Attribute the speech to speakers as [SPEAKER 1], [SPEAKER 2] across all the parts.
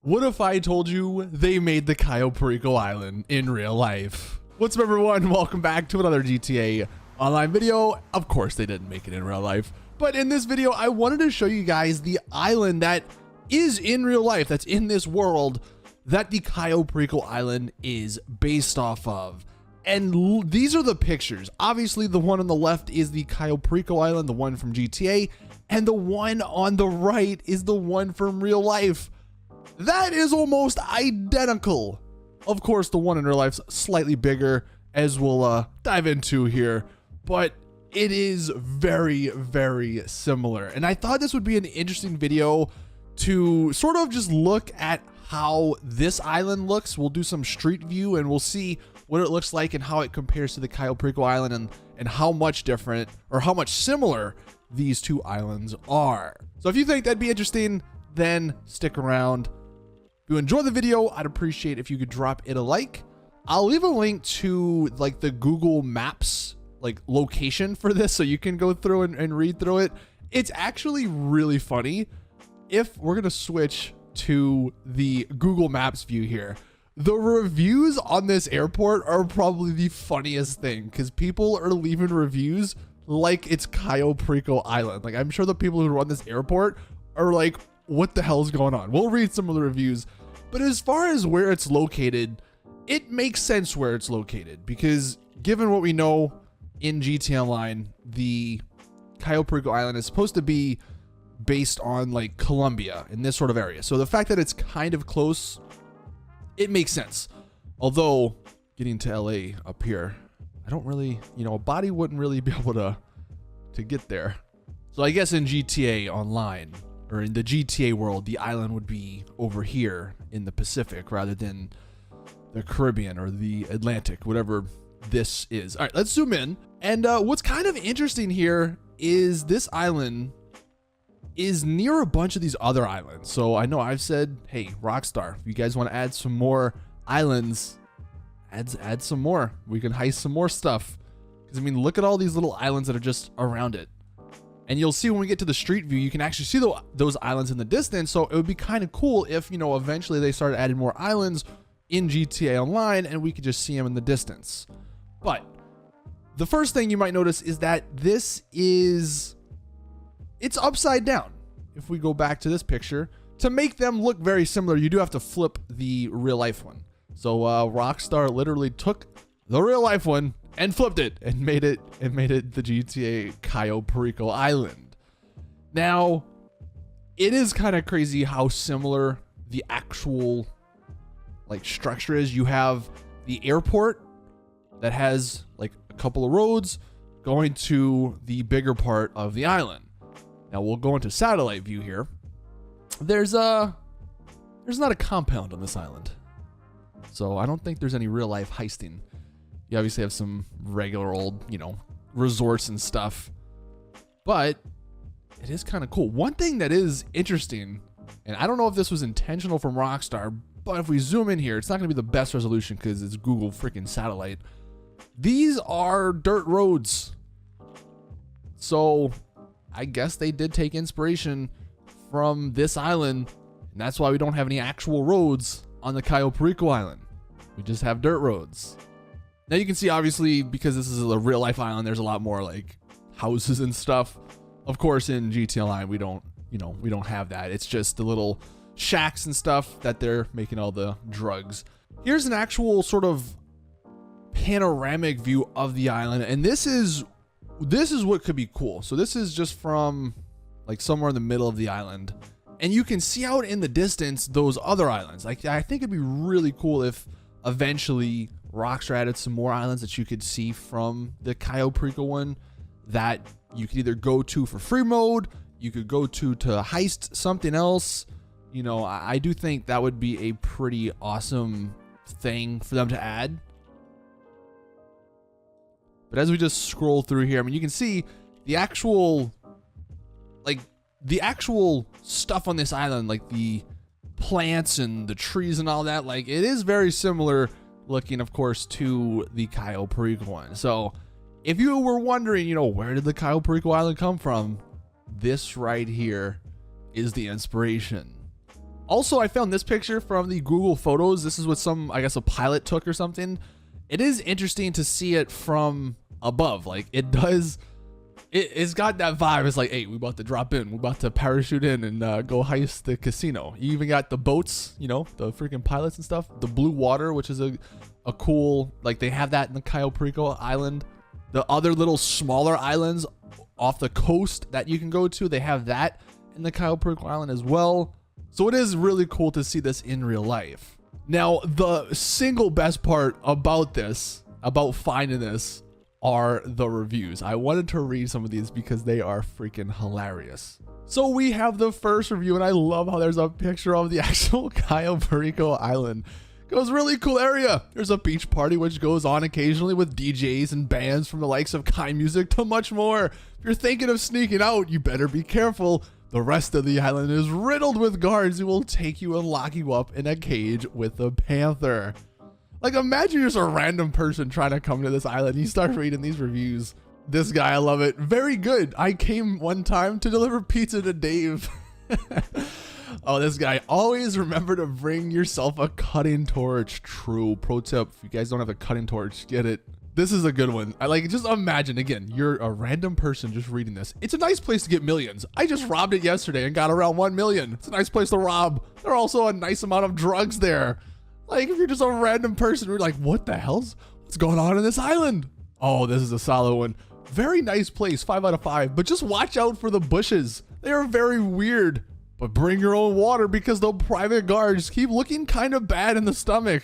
[SPEAKER 1] What if I told you they made the Cayo Perico Island in real life? What's up, everyone? Welcome back to another GTA Online video. Of course, they didn't make it in real life, but in this video, I wanted to show you guys the island that is in real life, that's in this world, that the Cayo Perico Island is based off of. And these are the pictures. Obviously, the one on the left is the Cayo Perico Island, the one from GTA, and the one on the right is the one from real life. That is almost identical. Of course, the one in real life's slightly bigger, as we'll dive into here, but it is very, very similar. And I thought this would be an interesting video to sort of just look at how this island looks. We'll do some street view and we'll see what it looks like and how it compares to the Cayo Perico Island and how much different or how much similar these two islands are. So if you think that'd be interesting, then stick around. If you enjoy the video, I'd appreciate if you could drop it a like. I'll leave a link to like the Google Maps like location for this so you can go through and read through it. It's actually really funny. If we're gonna switch to the Google Maps view here, the reviews on this airport are probably the funniest thing because people are leaving reviews like it's Cayo Perico Island. Like, I'm sure the people who run this airport are like, what the hell is going on? We'll read some of the reviews, but as far as where it's located, it makes sense where it's located because given what we know in GTA Online, the Cayo Perico Island is supposed to be based on like Colombia in this sort of area. So the fact that it's kind of close, it makes sense. Although getting to LA up here, I don't really, a body wouldn't really be able to get there. So I guess in GTA Online, or in the GTA world, the island would be over here in the Pacific rather than the Caribbean or the Atlantic, whatever this is. All right, let's zoom in. And what's kind of interesting here is this island is near a bunch of these other islands. So I know I've said, hey, Rockstar, if you guys want to add some more islands, add some more. We can heist some more stuff. Because I mean, look at all these little islands that are just around it. And you'll see when we get to the street view, you can actually see those islands in the distance. So it would be kind of cool if, eventually they started adding more islands in GTA Online and we could just see them in the distance. But the first thing you might notice is that it's upside down. If we go back to this picture, to make them look very similar, you do have to flip the real life one. So Rockstar literally took the real life one and flipped it and made it the GTA Cayo Perico Island. Now, it is kind of crazy how similar the actual like structure is. You have the airport that has like a couple of roads going to the bigger part of the island. Now we'll go into satellite view here. There's not a compound on this island, so I don't think there's any real life heisting. You obviously have some regular old, resorts and stuff, but it is kind of cool. One thing that is interesting, and I don't know if this was intentional from Rockstar, but if we zoom in here, it's not going to be the best resolution because it's Google freaking satellite. These are dirt roads. So I guess they did take inspiration from this island, and that's why we don't have any actual roads on the Cayo Perico Island. We just have dirt roads. Now you can see, obviously, because this is a real life island, there's a lot more like houses and stuff. Of course, in GTA Online, we don't have that. It's just the little shacks and stuff that they're making all the drugs. Here's an actual sort of panoramic view of the island, and this is what could be cool. So this is just from like somewhere in the middle of the island, and you can see out in the distance those other islands. Like, I think it'd be really cool if eventually Rockstar added some more islands that you could see from the Cayo Perico one that you could either go to for free mode, you could go to heist something else. I do think that would be a pretty awesome thing for them to add. But as we just scroll through here, I mean, you can see the actual stuff on this island, like the plants and the trees and all that, like it is very similar looking, of course, to the Cayo Perico one. So if you were wondering, where did the Cayo Perico Island come from? This right here is the inspiration. Also, I found this picture from the Google Photos. This is what I guess a pilot took or something. It is interesting to see it from above. Like it's got that vibe. It's like, hey, we about to drop in. We're about to parachute in and go heist the casino. You even got the boats, you know, the freaking pilots and stuff. The blue water, which is a cool, like they have that in the Cayo Perico Island. The other little smaller islands off the coast that you can go to, they have that in the Cayo Perico Island as well. So it is really cool to see this in real life. Now, the single best part about this, about finding this, are the reviews. I wanted to read some of these because they are freaking hilarious. So we have the first review, and I love how there's a picture of the actual Cayo Perico Island. It was a really cool area. There's a beach party which goes on occasionally with DJs and bands from the likes of Kai Music to much more. If you're thinking of sneaking out, you better be careful. The rest of the island is riddled with guards who will take you and lock you up in a cage with a panther. Like, imagine you're just a random person trying to come to this island. You start reading these reviews. This guy, I love it. Very good. I came one time to deliver pizza to Dave. Oh, this guy, always remember to bring yourself a cutting torch. True. Pro tip, if you guys don't have a cutting torch, get it. This is a good one. I like, just imagine, again, you're a random person just reading this. It's a nice place to get millions. I just robbed it yesterday and got around 1 million. It's a nice place to rob. There are also a nice amount of drugs there. Like, if you're just a random person, you're like, what the hell's what's going on in this island? Oh, this is a solid one. Very nice place, 5 out of 5. But just watch out for the bushes. They are very weird. But bring your own water because the private guards keep looking kind of bad in the stomach.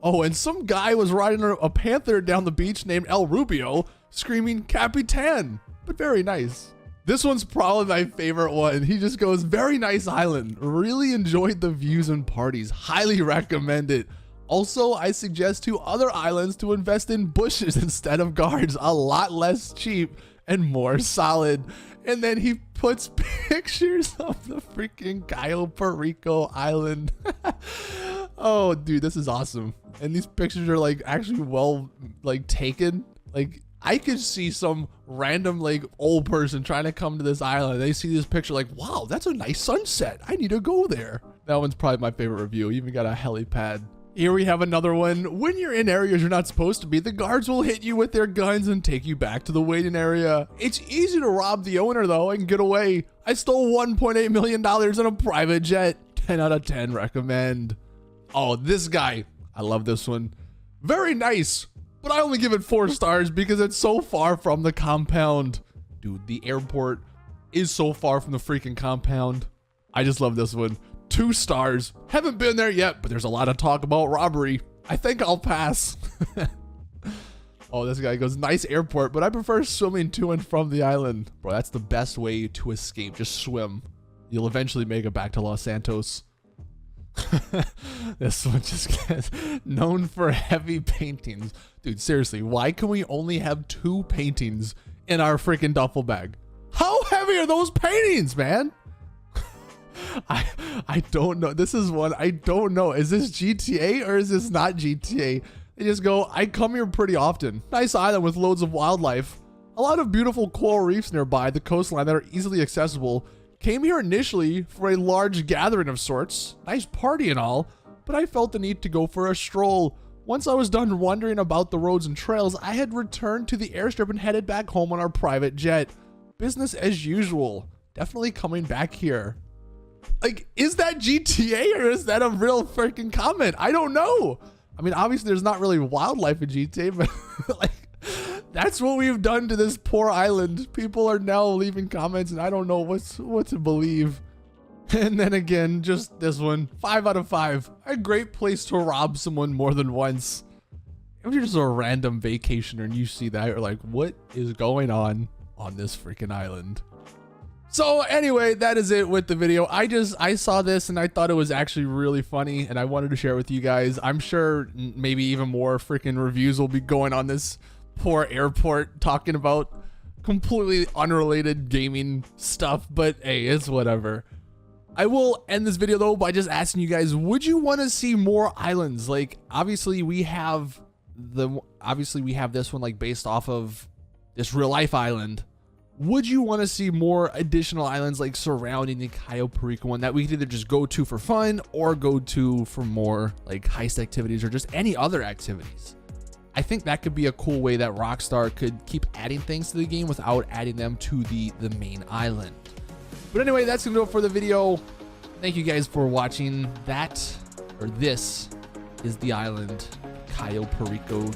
[SPEAKER 1] Oh, and some guy was riding a panther down the beach named El Rubio, screaming Capitan, but very nice. This one's probably my favorite one. He just goes, very nice island. Really enjoyed the views and parties. Highly recommend it. Also, I suggest to other islands to invest in bushes instead of guards. A lot less cheap and more solid. And then he puts pictures of the freaking Cayo Perico Island. Oh, dude, this is awesome. And these pictures are like actually well like taken. Like I could see some random like old person trying to come to this island. They see this picture like, wow, that's a nice sunset. I need to go there. That one's probably my favorite review. Even got a helipad. Here we have another one. When you're in areas you're not supposed to be, the guards will hit you with their guns and take you back to the waiting area. It's easy to rob the owner though and get away. I stole $1.8 million in a private jet. 10 out of 10 recommend. Oh, this guy. I love this one. Very nice, but I only give it 4 stars because it's so far from the compound. Dude, the airport is so far from the freaking compound. I just love this one. 2 stars. Haven't been there yet, but there's a lot of talk about robbery. I think I'll pass. Oh, this guy goes, nice airport, but I prefer swimming to and from the island. Bro, that's the best way to escape. Just swim. You'll eventually make it back to Los Santos. This one just gets known for heavy paintings. Dude, seriously, why can we only have 2 paintings in our freaking duffel bag? How heavy are those paintings, man? I don't know. This is one I don't know. Is this GTA or is this not GTA? They just go, I come here pretty often. Nice island with loads of wildlife. A lot of beautiful coral reefs nearby the coastline that are easily accessible. Came here initially for a large gathering of sorts. Nice party and all, but I felt the need to go for a stroll. Once I was done wandering about the roads and trails, I had returned to the airstrip and headed back home on our private jet. Business as usual. Definitely coming back here. Like, is that GTA or is that a real freaking comment? I don't know. I mean, obviously there's not really wildlife in GTA, but like, that's what we've done to this poor island. People are now leaving comments and I don't know what to believe. And then again, just this one, 5 out of 5. A great place to rob someone more than once. If you're just a random vacationer and you see that, you're like, what is going on this freaking island? So anyway, that is it with the video. I saw this and I thought it was actually really funny and I wanted to share it with you guys. I'm sure maybe even more freaking reviews will be going on this poor airport talking about completely unrelated gaming stuff, but hey, it's whatever. I will end this video though by just asking you guys, would you want to see more islands? Like obviously we have this one like based off of this real life island. Would you want to see more additional islands like surrounding the Cayo Perico one that we could either just go to for fun or go to for more like heist activities or just any other activities? I think that could be a cool way that Rockstar could keep adding things to the game without adding them to the main island. But anyway, that's gonna do it for the video. Thank you guys for watching that, or this is the island Cayo Perico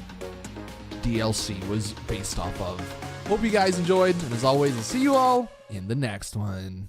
[SPEAKER 1] DLC was based off of. Hope you guys enjoyed, and as always, I'll see you all in the next one.